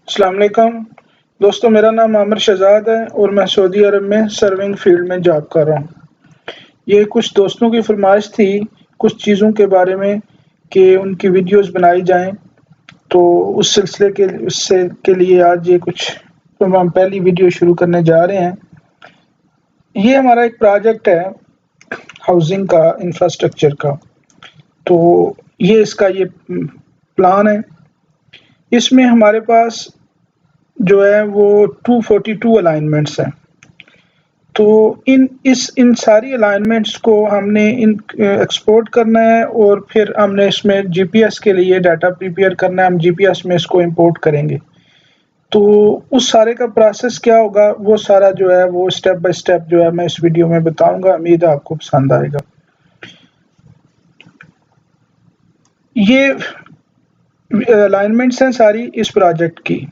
अस्सलाम वालेकुम दोस्तों, मेरा नाम आमिर शहजाद है और मैं सऊदी अरब में सर्विंग फील्ड में जॉब कर रहा हूँ। ये कुछ दोस्तों की फरमाइश थी कुछ चीज़ों के बारे में कि उनकी वीडियोस बनाई जाएं, तो उस सिलसिले के उससे के लिए आज ये कुछ तो हम पहली वीडियो शुरू करने जा रहे हैं। ये हमारा एक प्रोजेक्ट है हाउसिंग का, इंफ्रास्ट्रक्चर का। तो ये इसका ये प्लान है। इसमें हमारे पास जो है वो 242 अलाइनमेंट्स हैं। तो इन सारी अलाइनमेंट्स को हमने एक्सपोर्ट करना है और फिर हमने इसमें जीपीएस के लिए डाटा प्रिपेयर करना है। हम जीपीएस में इसको इंपोर्ट करेंगे। तो उस सारे का प्रोसेस क्या होगा, वो सारा जो है वो स्टेप बाय स्टेप जो है मैं इस वीडियो में बताऊंगा। उम्मीद है आपको पसंद आएगा। ये अलाइनमेंट्स हैं सारी इस प्रोजेक्ट की,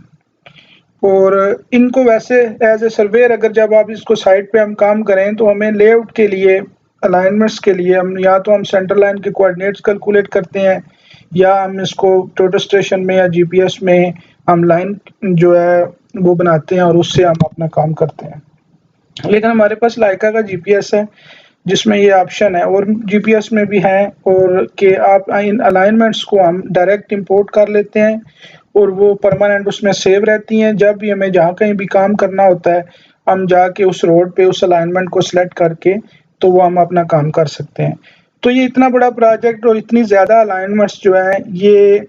और इनको वैसे एज ए सर्वेयर अगर जब आप इसको साइट पे हम काम करें तो हमें लेआउट के लिए, अलाइनमेंट्स के लिए हम या तो हम सेंटर लाइन के कोऑर्डिनेट्स कैलकुलेट करते हैं या हम इसको टोटल स्टेशन में या जीपीएस में हम लाइन जो है वो बनाते हैं और उससे हम अपना काम करते हैं। लेकिन हमारे पास लाइका का जीपीएस है जिसमें ये ऑप्शन है, और जीपीएस में भी है, और कि आप इन अलाइनमेंट्स को हम डायरेक्ट इंपोर्ट कर लेते हैं और वो परमानेंट उसमें सेव रहती हैं। जब भी हमें जहाँ कहीं भी काम करना होता है हम जाके उस रोड पे उस अलाइनमेंट को सिलेक्ट करके तो वो हम अपना काम कर सकते हैं। तो ये इतना बड़ा प्रोजेक्ट और इतनी ज़्यादा अलाइनमेंट्स जो है ये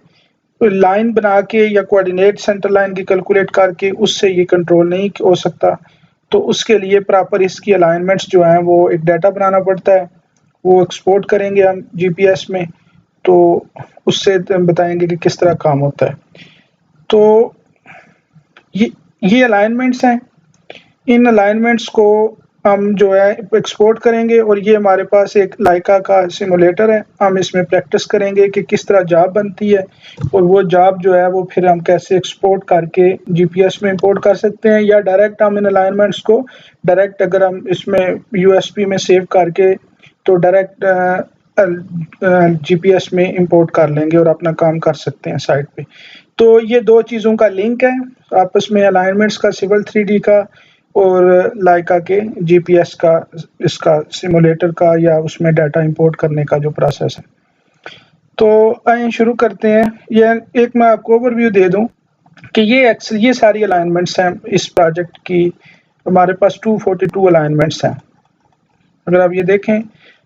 लाइन बना के या कोऑर्डिनेट सेंटर लाइन की कैलकुलेट करके उससे ये कंट्रोल नहीं हो सकता। तो उसके लिए प्रॉपर इसकी अलाइनमेंट्स जो हैं वो एक डाटा बनाना पड़ता है, वो एक्सपोर्ट करेंगे हम जीपीएस में। तो उससे बताएंगे कि किस तरह काम होता है। तो ये अलाइनमेंट्स हैं। इन अलाइनमेंट्स को हम जो है एक्सपोर्ट करेंगे, और ये हमारे पास एक लाइका का सिमुलेटर है। हम इसमें प्रैक्टिस करेंगे कि किस तरह जॉब बनती है, और वो जॉब जो है वो फिर हम कैसे एक्सपोर्ट करके जीपीएस में इंपोर्ट कर सकते हैं, या डायरेक्ट हम इन अलाइनमेंट्स को डायरेक्ट अगर हम इसमें यूएसपी में सेव करके तो डायरेक्ट जीपीएस में इंपोर्ट कर लेंगे और अपना काम कर सकते हैं साइट पे। तो ये दो चीज़ों का लिंक है आपस में, अलाइनमेंट्स का सिविल 3D का और लाइका के जीपीएस का, इसका सिमुलेटर का या उसमें डाटा इंपोर्ट करने का जो प्रोसेस है। तो आइए शुरू करते हैं। ये एक मैं आपको ओवरव्यू दे दूं कि ये सारी अलाइनमेंट्स हैं इस प्रोजेक्ट की। हमारे पास 242 अलाइनमेंट्स हैं। अगर आप ये देखें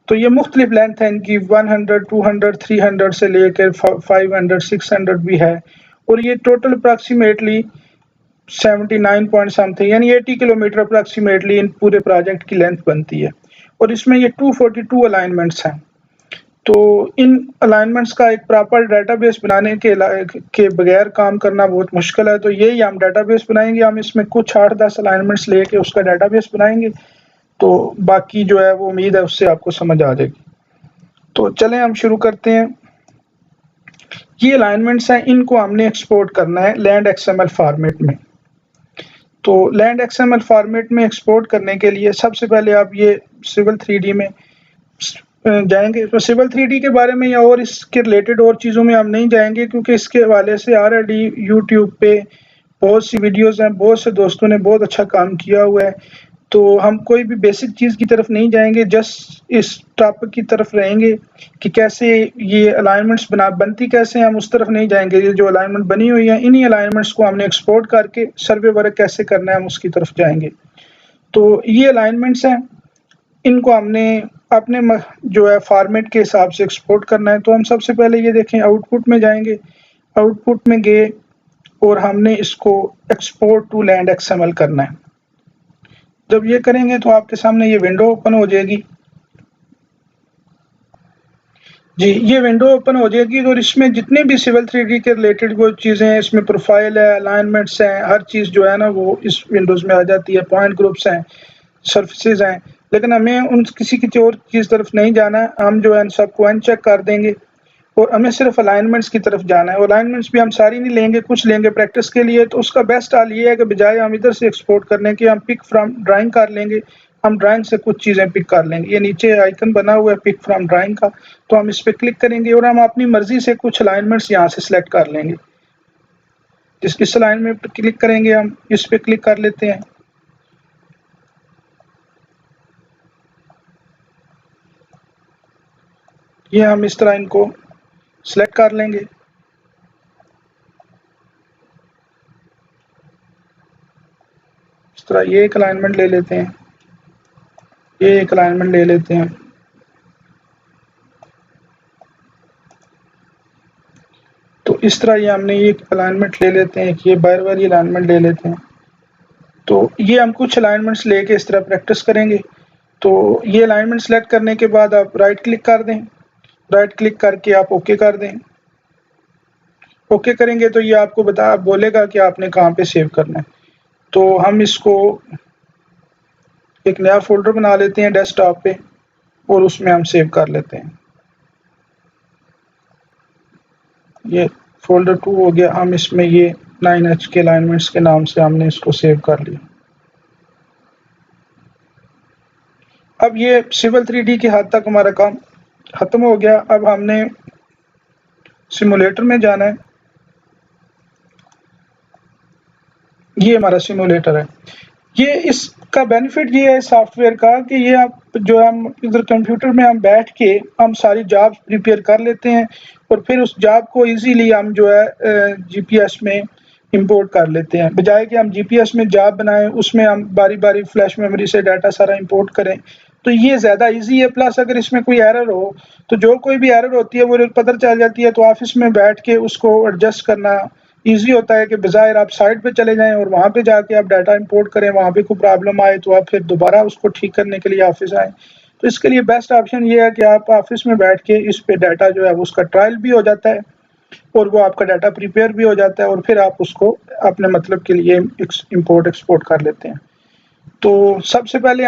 तो ये मुख्तलिफ लेंथ है इनकी, 100, 200, 300 से लेकर 500, 600 भी है, और ये टोटल अप्रॉक्सीमेटली 79 पॉइंट समथिंग यानी 80 किलोमीटर अप्रॉक्सीमेटली इन पूरे प्रोजेक्ट की लेंथ बनती है। और इसमें ये 242 अलाइनमेंट्स हैं। तो इन अलाइनमेंट्स का एक प्रॉपर डाटाबेस बनाने के बगैर काम करना बहुत मुश्किल है। तो यही हम डाटाबेस बनाएंगे। हम इसमें कुछ 8-10 अलाइनमेंट्स लेके उसका डाटाबेस बनाएंगे, तो बाकी जो है वो उम्मीद है उससे आपको समझ आ जाएगी। तो चलें हम शुरू करते हैं। ये अलाइनमेंट्स हैं, इनको हमने एक्सपोर्ट करना है लैंड एक्सएमएल फॉर्मेट में। तो लैंड एक्सएमएल फॉर्मेट में एक्सपोर्ट करने के लिए सबसे पहले आप ये सिविल 3D में जाएंगे। तो सिविल 3D के बारे में या और इसके रिलेटेड और चीज़ों में हम नहीं जाएंगे, क्योंकि इसके हवाले से ऑलरेडी यूट्यूब पे बहुत सी वीडियोस हैं, बहुत से दोस्तों ने बहुत अच्छा काम किया हुआ है। तो हम कोई भी बेसिक चीज़ की तरफ नहीं जाएंगे, जस्ट इस टॉपिक की तरफ रहेंगे कि कैसे ये अलाइनमेंट्स बनती कैसे हैं, हम उस तरफ नहीं जाएंगे। ये जो अलाइनमेंट बनी हुई है इन्हीं अलाइनमेंट्स को हमने एक्सपोर्ट करके सर्वे वर्क कैसे करना है हम उसकी तरफ जाएंगे। तो ये अलाइनमेंट्स हैं, इनको हमने अपने जो है फॉर्मेट के हिसाब से एक्सपोर्ट करना है। तो हम सबसे पहले ये देखें, आउटपुट में जाएंगे। आउटपुट में गए और हमने इसको एक्सपोर्ट टू लैंड एक्सएमएल करना है। जब ये करेंगे तो आपके सामने ये विंडो ओपन हो जाएगी। जी, ये विंडो ओपन हो जाएगी और इसमें जितने भी सिविल 3D के रिलेटेड वो चीज़ें हैं, इसमें प्रोफाइल है, अलाइनमेंट्स हैं, हर चीज़ जो है ना वो इस विंडोज़ में आ जाती है। पॉइंट ग्रुप्स हैं, सर्फेसेज हैं, लेकिन हमें उन किसी और चीज़ तरफ नहीं जाना है। हम जो है सबको अनचेक कर देंगे और हमें सिर्फ अलाइनमेंट्स की तरफ जाना है। अलाइनमेंट्स भी हम सारी नहीं लेंगे, कुछ लेंगे प्रैक्टिस के लिए। तो उसका बेस्ट हाल ये है कि बजाय हम इधर से एक्सपोर्ट करने के हम पिक फ्रॉम ड्राइंग कर लेंगे। हम ड्राइंग से कुछ चीज़ें पिक कर लेंगे। ये नीचे आइकन बना हुआ है पिक फ्रॉम ड्राइंग का, तो हम इस पर क्लिक करेंगे और हम अपनी मर्जी से कुछ अलाइनमेंट्स यहाँ से सिलेक्ट कर लेंगे। इस अलाइनमेंट पर क्लिक करेंगे, हम इस पे क्लिक कर लेते हैं। ये हम इस तरह इनको सिलेक्ट कर लेंगे। इस तरह ये एक अलाइनमेंट ले लेते हैं, ये एक अलाइनमेंट ले लेते हैं। तो इस तरह ये हमने एक अलाइनमेंट ले लेते हैं, ये बार बार ये अलाइनमेंट ले लेते हैं। तो ये हम कुछ अलाइनमेंट्स लेके इस तरह प्रैक्टिस करेंगे। तो ये अलाइनमेंट सेलेक्ट करने के बाद आप राइट क्लिक कर दें, राइट क्लिक करके आप ओके कर दें। ओके करेंगे तो ये आपको बोलेगा कि आपने कहाँ पे सेव करना है। तो हम इसको एक नया फोल्डर बना लेते हैं डेस्कटॉप पे और उसमें हम सेव कर लेते हैं। ये फोल्डर 2 हो गया। हम इसमें ये 9H के अलाइनमेंट्स के नाम से हमने इसको सेव कर लिया। अब ये सिविल 3D के हद तक हमारा काम खत्म हो गया। अब हमने सिमुलेटर में जाना है। ये हमारा सिमुलेटर है। ये इसका बेनिफिट ये है सॉफ्टवेयर का कि ये आप जो हम इधर कंप्यूटर में हम बैठ के हम सारी जॉब्स प्रिपेयर कर लेते हैं और फिर उस जॉब को इजीली हम जो है जीपीएस में इंपोर्ट कर लेते हैं, बजाय कि हम जीपीएस में जॉब बनाएं, उसमें हम बारी बारी फ्लैश मेमोरी से डाटा सारा इंपोर्ट करें। तो ये ज़्यादा इजी है। प्लस अगर इसमें कोई एरर हो तो जो कोई भी एरर होती है वो पता चल जाती है, तो ऑफिस में बैठ के उसको एडजस्ट करना ईजी होता है कि बजाय आप साइट पे चले जाएं और वहाँ पे जाके आप डाटा इंपोर्ट करें, वहाँ पे कोई प्रॉब्लम आए तो आप फिर दोबारा उसको ठीक करने के लिए ऑफिस आएँ। तो इसके लिए बेस्ट ऑप्शन ये है कि आप ऑफिस में बैठ के इस पे डाटा जो है उसका ट्रायल भी हो जाता है और वो आपका डाटा प्रिपेयर भी हो जाता है और फिर आप उसको अपने मतलब के लिए इंपोर्ट एक्सपोर्ट कर लेते हैं। तो सबसे पहले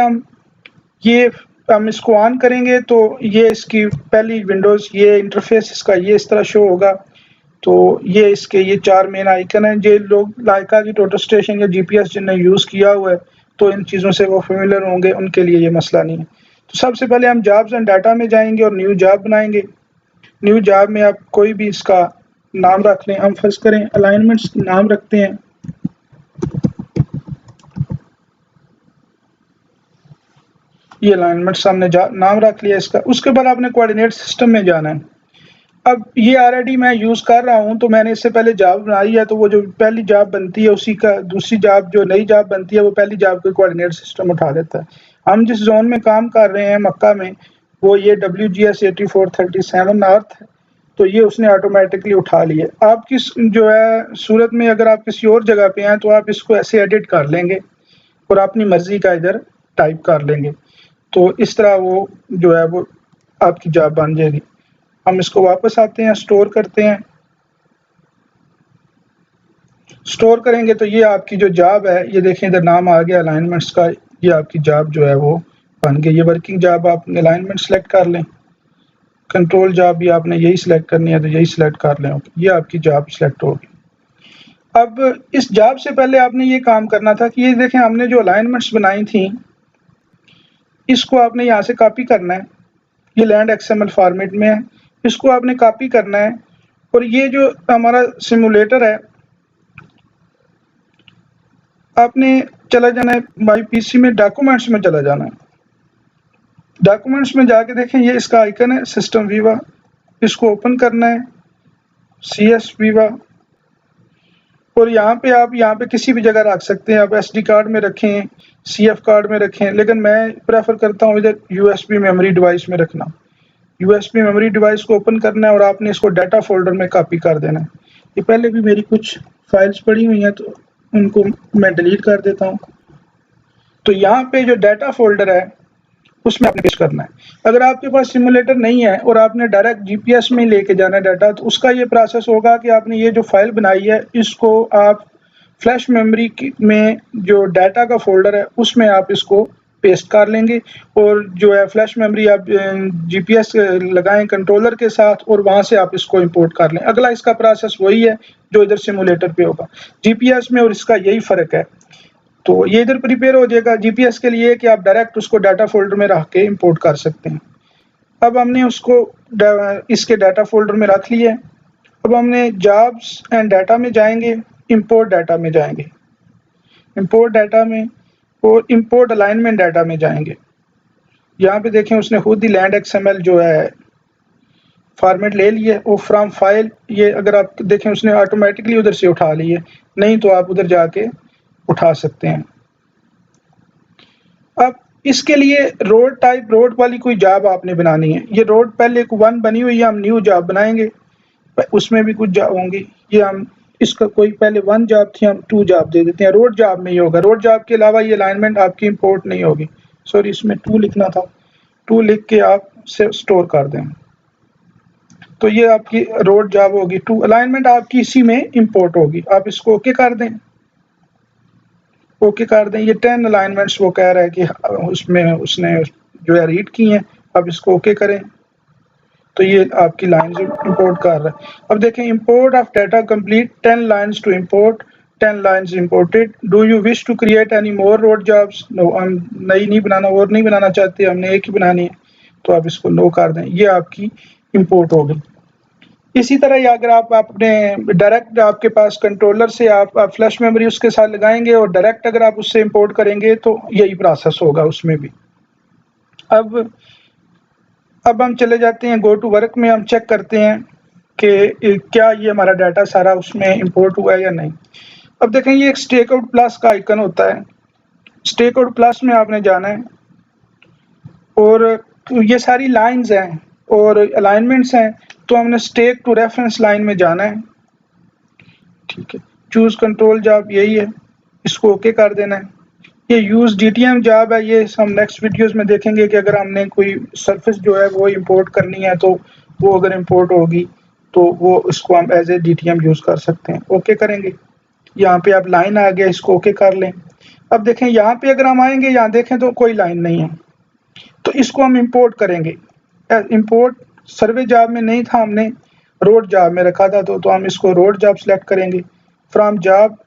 हम इसको ऑन करेंगे तो ये इसकी पहली विंडोज़, ये इंटरफेस इसका ये इस तरह शो होगा। तो ये इसके ये 4 मेन आइकन हैं। जो लोग लाइका की टोटल स्टेशन या जीपीएस जिन्हें यूज़ किया हुआ है तो इन चीज़ों से वो फेमिलियर होंगे, उनके लिए ये मसला नहीं है। तो सबसे पहले हम जॉब्स एंड डाटा में जाएंगे और न्यू जॉब बनाएंगे। न्यू जॉब में आप कोई भी इसका नाम रख लें। हम फर्स्ट करें अलाइनमेंट्स नाम रखते हैं। ये अलाइनमेंट्स हमने नाम रख लिया इसका। उसके बाद आपने कोऑर्डिनेट सिस्टम में जाना है। अब ये ऑलरेडी मैं यूज़ कर रहा हूँ तो मैंने इससे पहले जॉब बनाई है, तो वो जो पहली जॉब बनती है उसी का दूसरी जॉब जो नई जॉब बनती है वो पहली जॉब को कोऑर्डिनेट सिस्टम उठा देता है। हम जिस जोन में काम कर रहे हैं मक्का में वो ये WGS 8437 नॉर्थ है, तो ये उसने ऑटोमेटिकली उठा लिया। आप किस जो है सूरत में अगर आप किसी और जगह पे हैं तो आप इसको ऐसे एडिट कर लेंगे और अपनी मर्जी का इधर टाइप कर लेंगे, तो इस तरह वो जो है वो आपकी जॉब बन जाएगी। हम इसको वापस आते हैं, स्टोर करते हैं। स्टोर करेंगे तो ये आपकी जो जॉब है, ये देखें इधर नाम आ गया अलाइनमेंट्स का। ये आपकी जॉब जो है वो बन गई। ये वर्किंग जॉब आप अलाइनमेंट सेलेक्ट कर लें। कंट्रोल जॉब भी आपने यही सिलेक्ट करनी है तो यही सिलेक्ट कर लें। ये आपकी जॉब सिलेक्ट होगी। अब इस जॉब से पहले आपने ये काम करना था कि ये देखें हमने जो अलाइनमेंट्स बनाई थी इसको आपने यहाँ से कॉपी करना है। ये लैंड XML फॉर्मेट में है, इसको आपने कॉपी करना है। और ये जो हमारा सिमुलेटर है आपने चला जाना है माई पीसी में, डॉक्यूमेंट्स में चला जाना है। डॉक्यूमेंट्स में जाके देखें ये इसका आइकन है सिस्टम वीवा, इसको ओपन करना है CS वीवा। और यहाँ पे आप किसी भी जगह रख सकते हैं। आप SD कार्ड में रखें, CF कार्ड में रखें, लेकिन मैं प्रेफर करता हूँ इधर USB मेमोरी डिवाइस में रखना। USB मेमोरी डिवाइस को ओपन करना है और आपने इसको डाटा फोल्डर में कॉपी कर देना है। ये पहले भी मेरी कुछ फाइल्स पड़ी हुई हैं तो उनको मैं डिलीट कर देता हूँ। तो यहाँ पे जो डाटा फोल्डर है उसमें आपने पेस्ट करना है। अगर आपके पास सिमुलेटर नहीं है और आपने डायरेक्ट जीपीएस में लेके जाना है डाटा, तो उसका ये प्रोसेस होगा कि आपने ये जो फाइल बनाई है इसको आप फ्लैश मेमोरी में जो डाटा का फोल्डर है उसमें आप इसको पेस्ट कर लेंगे और जो है फ्लैश मेमोरी आप जीपीएस लगाएं कंट्रोलर के साथ और वहां से आप इसको इंपोर्ट कर लें। अगला इसका प्रोसेस वही है जो इधर सिमुलेटर पे होगा। जीपीएस में और इसका यही फ़र्क है। तो ये इधर प्रिपेयर हो जाएगा जीपीएस के लिए कि आप डायरेक्ट उसको डाटा फोल्डर में रख के इंपोर्ट कर सकते हैं। अब हमने उसको इसके डाटा फोल्डर में रख लिया है। अब हमने जॉब्स एंड डाटा में जाएंगे इंपोर्ट डाटा में जाएंगे, इंपोर्ट डाटा में और इंपोर्ट अलाइनमेंट डाटा में जाएंगे। यहाँ पे देखें उसने खुद ही लैंड XML जो है फॉर्मेट ले लिया और फ्रॉम फाइल, ये अगर आप देखें उसने ऑटोमेटिकली उधर से उठा ली है, नहीं तो आप उधर जाके उठा सकते हैं। अब इसके लिए रोड टाइप, रोड वाली कोई जॉब आपने बनानी है। ये रोड पहले एक 1 बनी हुई है, हम न्यू जॉब बनाएंगे, उसमें भी कुछ जॉब होंगी। ये हम इसका कोई पहले 1 जॉब थी, हम 2 जॉब दे देते हैं। रोड जॉब में ही होगा, रोड जॉब के अलावा ये अलाइनमेंट आपकी इंपोर्ट नहीं होगी। सॉरी, इसमें 2 लिखना था, 2 लिख के आप से स्टोर कर दें। तो ये आपकी रोड जॉब होगी, 2 अलाइनमेंट आपकी इसी में इंपोर्ट होगी। आप इसको ओके कर दें, ओके कर दें। ये 10 अलाइनमेंट्स वो कह रहा है कि उसमें उसने जो है रीड की हैं, अब इसको ओके करें तो ये आपकी लाइन्स इंपोर्ट कर रहा है। अब देखें, import of data complete, 10 lines to import, 10 lines imported. Do you wish to create any more road jobs? No, हम नई नहीं बनाना, और नहीं बनाना चाहते, हमने एक ही बनानी है, तो आप इसको नो कर दें। ये आपकी इंपोर्ट हो गई। इसी तरह ही अगर आप अपने डायरेक्ट आपके पास कंट्रोलर से आप फ्लैश मेमोरी उसके साथ लगाएंगे और डायरेक्ट अगर आप उससे इंपोर्ट करेंगे तो यही प्रोसेस होगा उसमें भी। अब हम चले जाते हैं गो टू वर्क में, हम चेक करते हैं कि क्या ये हमारा डाटा सारा उसमें इंपोर्ट हुआ है या नहीं। अब देखें, ये एक स्टेक आउट प्लस का आइकन होता है। स्टेक आउट प्लस में आपने जाना है और ये सारी लाइंस हैं और अलाइनमेंट्स हैं, तो हमने स्टेक टू रेफरेंस लाइन में जाना है। ठीक है, चूज कंट्रोल जॉब यही है, इसको ओके कर देना है। ये यूज DTM जॉब है, ये हम नेक्स्ट वीडियोस में देखेंगे कि अगर हमने कोई सरफेस जो है वो इंपोर्ट करनी है तो वो अगर इंपोर्ट होगी तो वो इसको हम एज ए DTM यूज कर सकते हैं। ओके करेंगे, यहाँ पे आप लाइन आ गया, इसको ओके कर लें। अब देखें यहाँ पे अगर हम आएंगे, यहाँ देखें तो कोई लाइन नहीं है, तो इसको हम इंपोर्ट करेंगे। इंपोर्ट सर्वे जॉब में नहीं था, हमने रोड जॉब में रखा था, तो हम इसको रोड जॉब सेलेक्ट करेंगे फ्रॉम जॉब।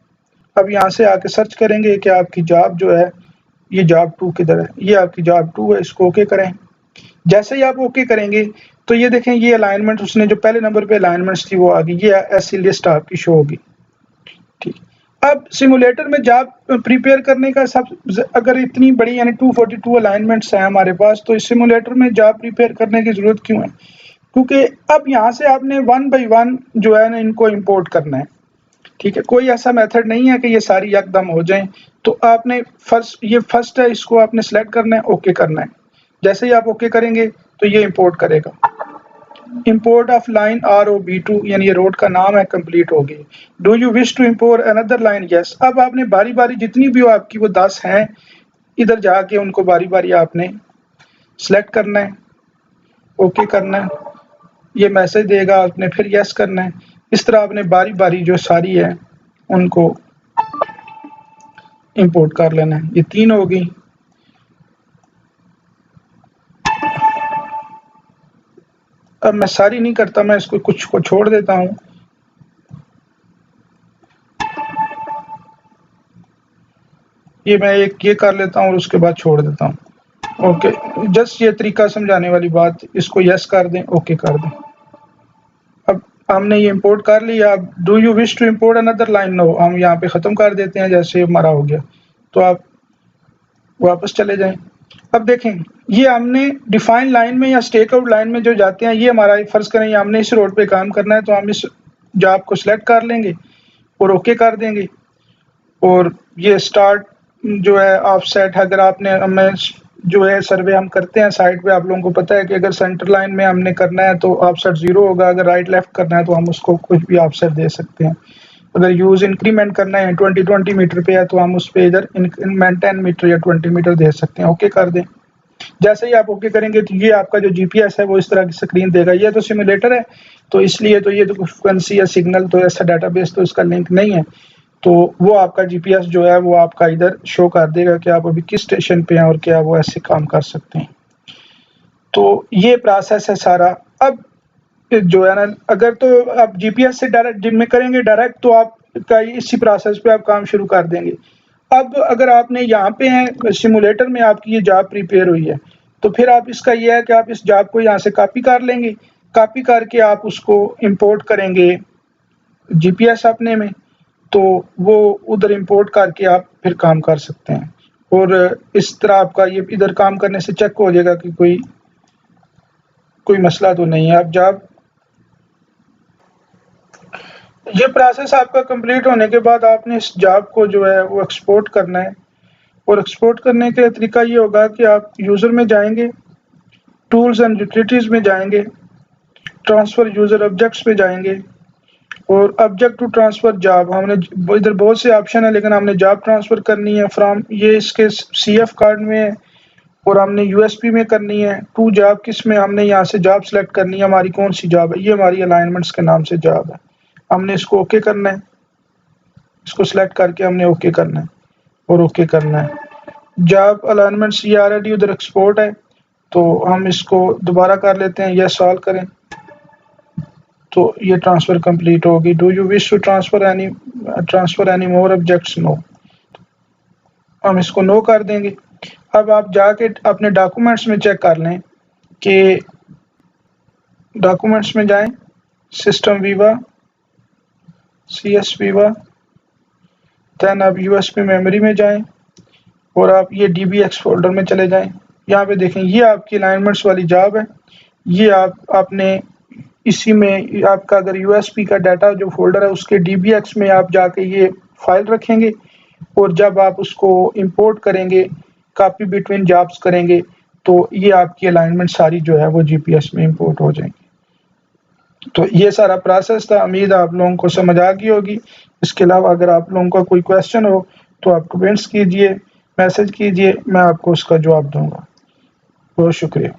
अब यहाँ से आके सर्च करेंगे कि आपकी जॉब जो है ये जॉब 2 किधर है, ये आपकी जॉब 2 है, इसको ओके करें। जैसे ही आप ओके करेंगे तो ये देखें, ये अलाइनमेंट उसने जो पहले नंबर पे अलाइनमेंट्स थी वो आ गई, ये ऐसी लिस्ट आपकी शो होगी। ठीक, अब सिमुलेटर में जॉब प्रिपेयर करने का सब, अगर इतनी बड़ी यानी 242 अलाइनमेंट्स हैं हमारे पास, तो इस सिमुलेटर में जॉब प्रिपेयर करने की जरूरत क्यों है? क्योंकि अब यहाँ से आपने 1 बाई 1 जो है ना इनको इंपोर्ट करना है। ठीक है, कोई ऐसा मेथड नहीं है कि ये सारी एकदम हो जाएं, तो आपने फर्स्ट है, इसको आपने सेलेक्ट करना है, ओके करना है। जैसे ही आप ओके करेंगे तो ये इंपोर्ट करेगा। इंपोर्ट ऑफ लाइन ROB2, यानी ये रोड का नाम है, कंप्लीट हो गई। Do you wish to import another line? Yes. अब आपने बारी बारी जितनी भी हो आपकी, वो 10 हैं, इधर जाके उनको बारी बारी आपने सेलेक्ट करना है, ओके करना है। ये मैसेज देगा, आपने फिर यस करना है। इस तरह आपने बारी बारी जो सारी है उनको इंपोर्ट कर लेना है। ये 3 हो गई। अब मैं सारी नहीं करता, मैं इसको कुछ को छोड़ देता हूँ। ये मैं एक ये कर लेता हूँ और उसके बाद छोड़ देता हूँ। ओके, जस्ट ये तरीका समझाने वाली बात, इसको यस कर दें, ओके कर दें। अब हमने ये इंपोर्ट कर लिया। अब do you wish to import another line? No, हम यहाँ पे ख़त्म कर देते हैं, जैसे हमारा हो गया। तो आप वापस चले जाएं। अब देखें, ये हमने डिफाइन लाइन में या स्टेक आउट लाइन में जो जाते हैं, ये हमारा फर्ज करें हमने इस रोड पे काम करना है, तो हम इस जॉब को सिलेक्ट कर लेंगे और ओके कर देंगे। और ये स्टार्ट जो है ऑफसेट, अगर आपने हमें जो है सर्वे हम करते हैं साइड पे, आप लोगों को पता है कि अगर सेंटर लाइन में हमने करना है तो ऑफसेट 0 होगा, अगर राइट लेफ्ट करना है तो हम उसको कुछ भी ऑफसेट दे सकते हैं। अगर यूज इंक्रीमेंट करना है 20 मीटर पे है तो हम उस पे इधर इंक्रीमेंट 10 मीटर या 20 मीटर दे सकते हैं। ओके कर दें। जैसे ही आप ओके करेंगे तो ये आपका जो GPS है वो इस तरह की स्क्रीन देगा। ये तो सिमुलेटर है, तो इसलिए तो ये तो फ्रीक्वेंसी या सिग्नल तो ऐसा डाटाबेस तो इसका लिंक नहीं है, तो वो आपका GPS जो है वो आपका इधर शो कर देगा कि आप अभी किस स्टेशन पे हैं और क्या वो ऐसे काम कर सकते हैं। तो ये प्रोसेस है सारा। अब जो है ना, अगर तो आप GPS से डायरेक्ट जिम में करेंगे डायरेक्ट, तो आपका इसी प्रोसेस पे आप काम शुरू कर देंगे। अब अगर आपने यहाँ पे हैं सिमुलेटर में आपकी ये जॉब प्रिपेयर हुई है, तो फिर आप इसका ये है कि आप इस जॉब को यहाँ से कॉपी कर लेंगे, कॉपी करके आप उसको इंपोर्ट करेंगे GPS अपने में। तो वो उधर इंपोर्ट करके आप फिर काम कर सकते हैं। और इस तरह आपका ये इधर काम करने से चेक हो जाएगा कि कोई मसला तो नहीं है। अब जब ये प्रोसेस आपका कंप्लीट होने के बाद आपने इस जॉब को जो है वो एक्सपोर्ट करना है। और एक्सपोर्ट करने का तरीका ये होगा कि आप यूज़र में जाएंगे, टूल्स एंड यूटिलिटीज़ में जाएंगे, ट्रांसफ़र यूज़र ऑब्जेक्ट्स पे जाएंगे और ऑब्जेक्ट टू ट्रांसफ़र जॉब। हमने इधर बहुत से ऑप्शन है, लेकिन हमने जॉब ट्रांसफ़र करनी है फ्रॉम, ये इसके CF कार्ड में है और हमने USB में करनी है। टू जॉब किस में, हमने यहाँ से जॉब सेलेक्ट करनी है, हमारी कौन सी जॉब है। ये हमारी अलाइनमेंट्स के नाम से जॉब है, हमने इसको ओके करना है। इसको सिलेक्ट करके हमने ओके करना है और ओके करना है। जॉब अलाइनमेंट्स ये ऑलरेडी उधर एक्सपोर्ट है, तो हम इसको दोबारा कर लेते हैं, यस सॉल्व करें तो ये ट्रांसफ़र कंप्लीट होगी। Do you wish to transfer any more objects? No, हम इसको नो कर देंगे। अब आप जाके अपने डॉक्यूमेंट्स में चेक कर लें कि डॉक्यूमेंट्स में जाएं, system viva, CS viva, then आप USB मेमोरी में जाएं और आप ये DBX फोल्डर में चले जाएं। यहाँ पे देखें ये आपकी अलाइनमेंट्स वाली जॉब है। ये आपने इसी में आपका अगर USB का डाटा जो फोल्डर है उसके DBX में आप जाके ये फाइल रखेंगे और जब आप उसको इंपोर्ट करेंगे, कॉपी बिटवीन जॉब्स करेंगे, तो ये आपकी अलाइनमेंट सारी जो है वो GPS में इंपोर्ट हो जाएंगी। तो ये सारा प्रोसेस था, उम्मीद है आप लोगों को समझ आ गई होगी। इसके अलावा अगर आप लोगों का कोई क्वेश्चन हो तो आप कमेंट्स कीजिए, मैसेज कीजिए, मैं आपको उसका जवाब दूंगा। बहुत शुक्रिया।